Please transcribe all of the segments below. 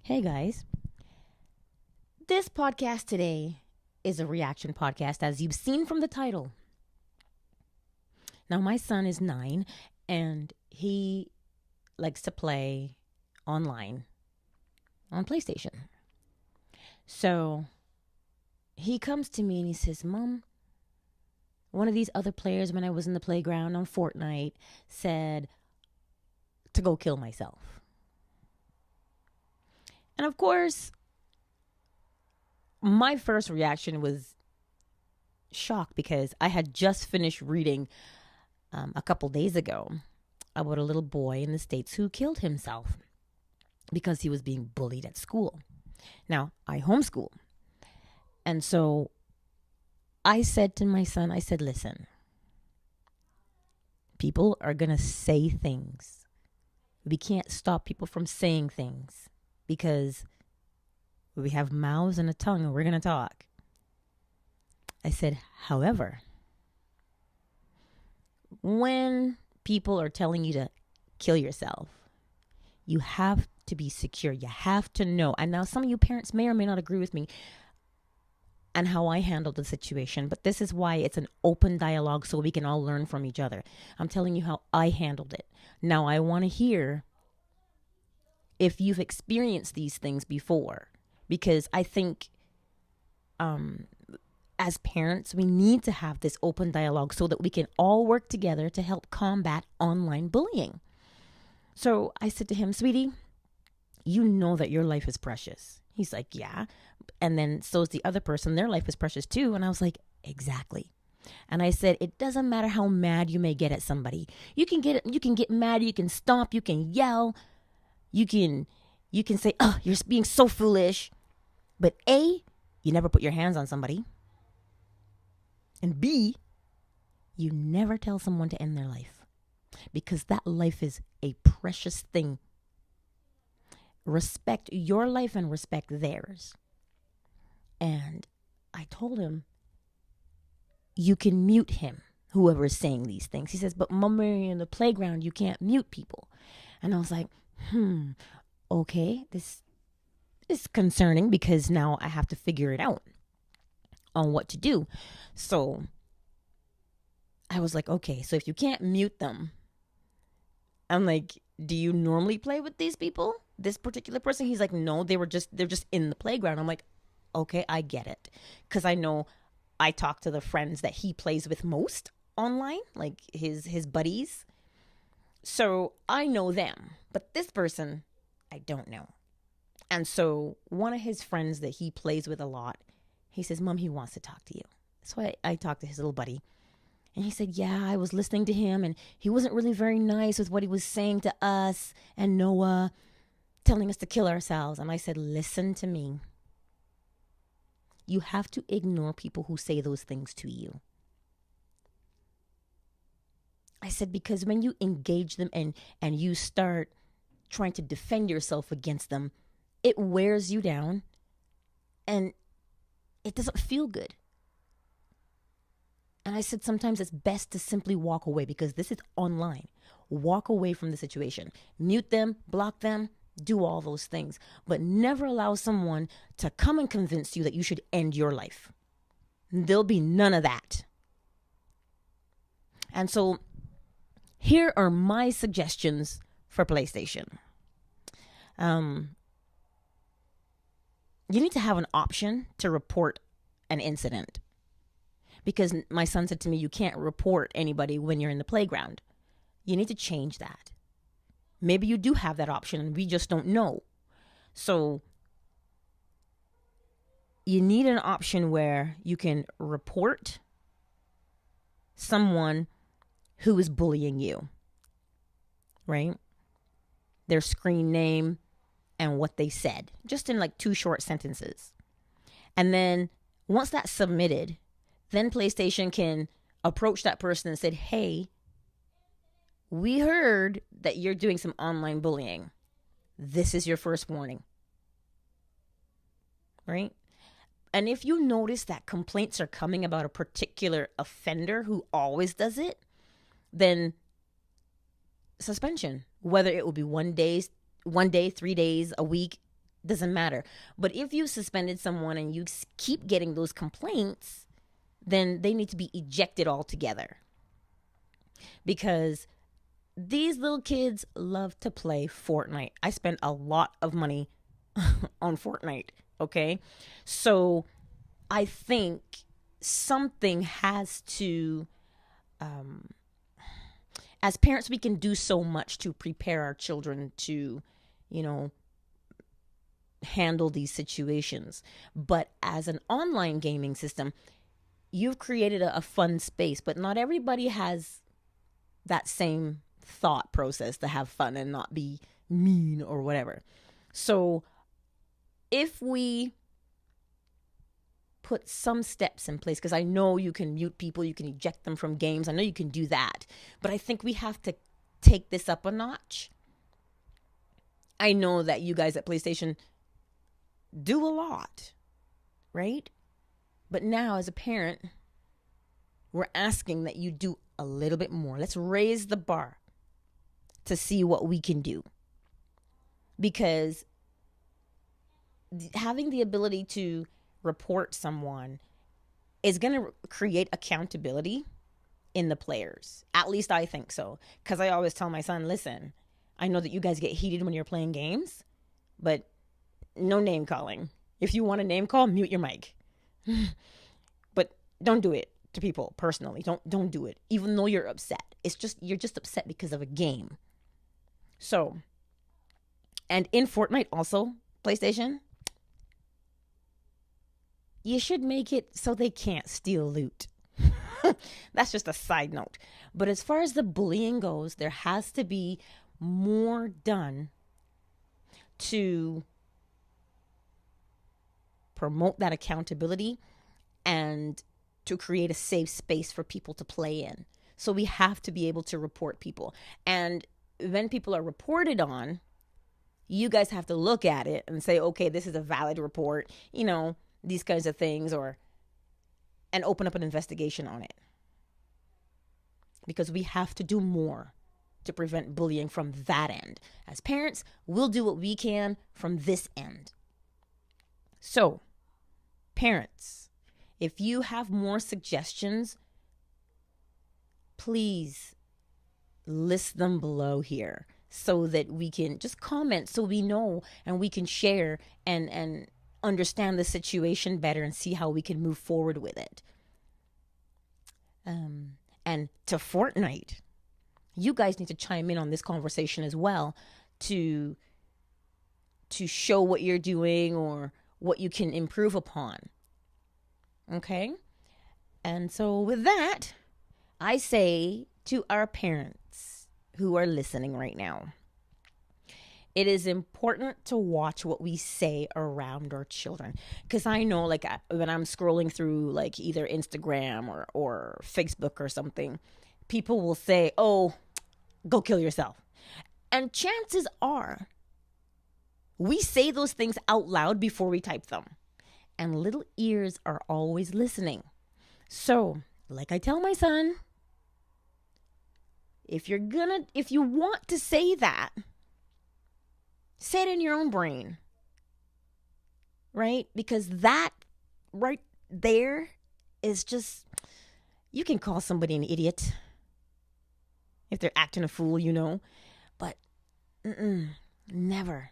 Hey guys, this podcast today is a reaction podcast, as you've seen from the title. Now, my son is 9 and he likes to play online on PlayStation. So he comes to me and he says, Mom, one of these other players when I was in the playground on Fortnite said to go kill myself. And of course, my first reaction was shock because I had just finished reading a couple days ago about a little boy in the States who killed himself because he was being bullied at school. Now, I homeschool. And so I said to my son, I said, listen, people are going to say things. We can't stop people from saying things because we have mouths and a tongue and we're going to talk. I said, however, when people are telling you to kill yourself, you have to be secure. You have to know. And now some of you parents may or may not agree with me and how I handled the situation, but this is why it's an open dialogue so we can all learn from each other. I'm telling you how I handled it. Now I want to hear if you've experienced these things before, because I think as parents, we need to have this open dialogue so that we can all work together to help combat online bullying. So I said to him, sweetie, you know that your life is precious. He's like, yeah. And then so is the other person. Their life is precious too. And I was like, exactly. And I said, it doesn't matter how mad you may get at somebody. You can get mad, you can stomp, you can yell, you can say, oh, you're being so foolish. But A, you never put your hands on somebody. And B, you never tell someone to end their life, because that life is a precious thing. Respect your life and respect theirs. And I told him, you can mute him, whoever is saying these things. He says, but Mom, when you're in the playground, you can't mute people. And I was like, okay, this is concerning because now I have to figure it out on what to do. So I was like, okay, so if you can't mute them, I'm like, do you normally play with these people? This particular person? He's like, no, they're just in the playground. I'm like, okay, I get it. Because I know I talk to the friends that he plays with most online, like his buddies. So I know them, but this person, I don't know. And so one of his friends that he plays with a lot, he says, Mom, he wants to talk to you. So I talked to his little buddy. And he said, yeah, I was listening to him and he wasn't really very nice with what he was saying to us and Noah, telling us to kill ourselves. And I said, listen to me. You have to ignore people who say those things to you. I said, because when you engage them and you start trying to defend yourself against them, it wears you down and it doesn't feel good. And I said, sometimes it's best to simply walk away because this is online. Walk away from the situation. Mute them, block them, do all those things. But never allow someone to come and convince you that you should end your life. There'll be none of that. And so here are my suggestions for PlayStation. You need to have an option to report an incident. Because my son said to me, you can't report anybody when you're in the playground. You need to change that. Maybe you do have that option and we just don't know. So you need an option where you can report someone who is bullying you, right? Their screen name and what they said, just in like 2 short sentences. And then once that's submitted, then PlayStation can approach that person and say, hey, we heard that you're doing some online bullying. This is your first warning. Right? And if you notice that complaints are coming about a particular offender who always does it, then suspension, whether it will be 1 day, 3 days, a week, doesn't matter. But if you suspended someone and you keep getting those complaints, then they need to be ejected altogether. Because these little kids love to play Fortnite. I spend a lot of money on Fortnite, okay? So I think something has to, as parents, we can do so much to prepare our children to, handle these situations. But as an online gaming system, you've created a fun space, but not everybody has that same thought process to have fun and not be mean or whatever. So if we put some steps in place, because I know you can mute people, you can eject them from games, I know you can do that, but I think we have to take this up a notch. I know that you guys at PlayStation do a lot, right? But now as a parent, we're asking that you do a little bit more. Let's raise the bar to see what we can do. Because having the ability to report someone is going to create accountability in the players. At least I think so. Because I always tell my son, listen, I know that you guys get heated when you're playing games, but no name calling. If you want a name call, mute your mic. But don't do it to people personally. Don't do it, even though you're upset. You're just upset because of a game. So, and in Fortnite also, PlayStation, you should make it so they can't steal loot. That's just a side note. But as far as the bullying goes, there has to be more done to promote that accountability and to create a safe space for people to play in. So we have to be able to report people. And when people are reported on, you guys have to look at it and say, okay, this is a valid report, these kinds of things, and open up an investigation on it. Because we have to do more to prevent bullying from that end. As parents, we'll do what we can from this end. So, parents, if you have more suggestions, please list them below here so that we can just comment, so we know and we can share and understand the situation better and see how we can move forward with it. And to Fortnite, you guys need to chime in on this conversation as well to show what you're doing or what you can improve upon. Okay? And so with that, I say to our parents who are listening right now, it is important to watch what we say around our children. Because I know, like, when I'm scrolling through, like, either Instagram or Facebook or something, people will say, oh, go kill yourself. And chances are, we say those things out loud before we type them. And little ears are always listening. So, like I tell my son, if you want to say that, say it in your own brain, right? Because that right there is just, you can call somebody an idiot if they're acting a fool, but never.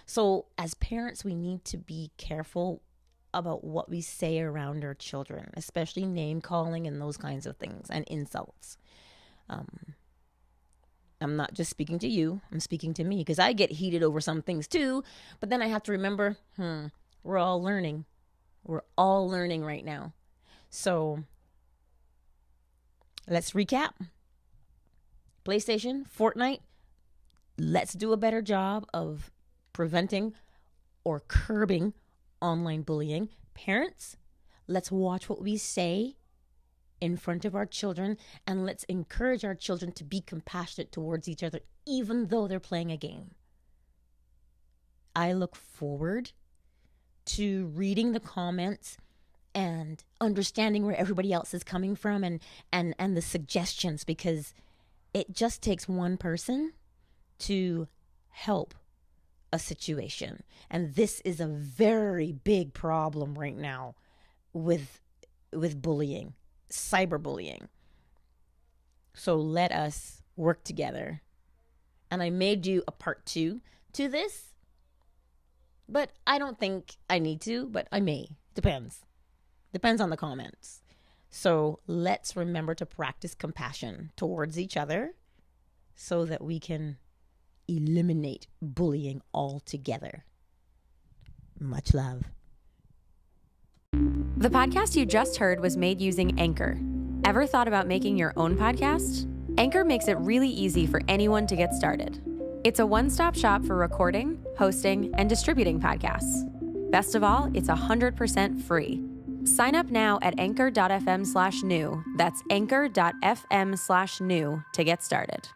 So as parents, we need to be careful about what we say around our children, especially name calling and those kinds of things and insults. I'm not just speaking to you, I'm speaking to me, because I get heated over some things too, but then I have to remember, we're all learning. We're all learning right now. So let's recap. PlayStation, Fortnite, let's do a better job of preventing or curbing online bullying. Parents, let's watch what we say in front of our children, and let's encourage our children to be compassionate towards each other, even though they're playing a game. I look forward to reading the comments and understanding where everybody else is coming from and the suggestions, because it just takes one person to help a situation. And this is a very big problem right now with bullying, cyberbullying. So let us work together. And I made you a part 2 to this, but I don't think I need to, but I may. Depends on the comments. So let's remember to practice compassion towards each other so that we can eliminate bullying altogether. Much love. The podcast you just heard was made using Anchor. Ever thought about making your own podcast? Anchor makes it really easy for anyone to get started. It's a one-stop shop for recording, hosting, and distributing podcasts. Best of all, it's 100% free. Sign up now at anchor.fm/new. That's anchor.fm/new to get started.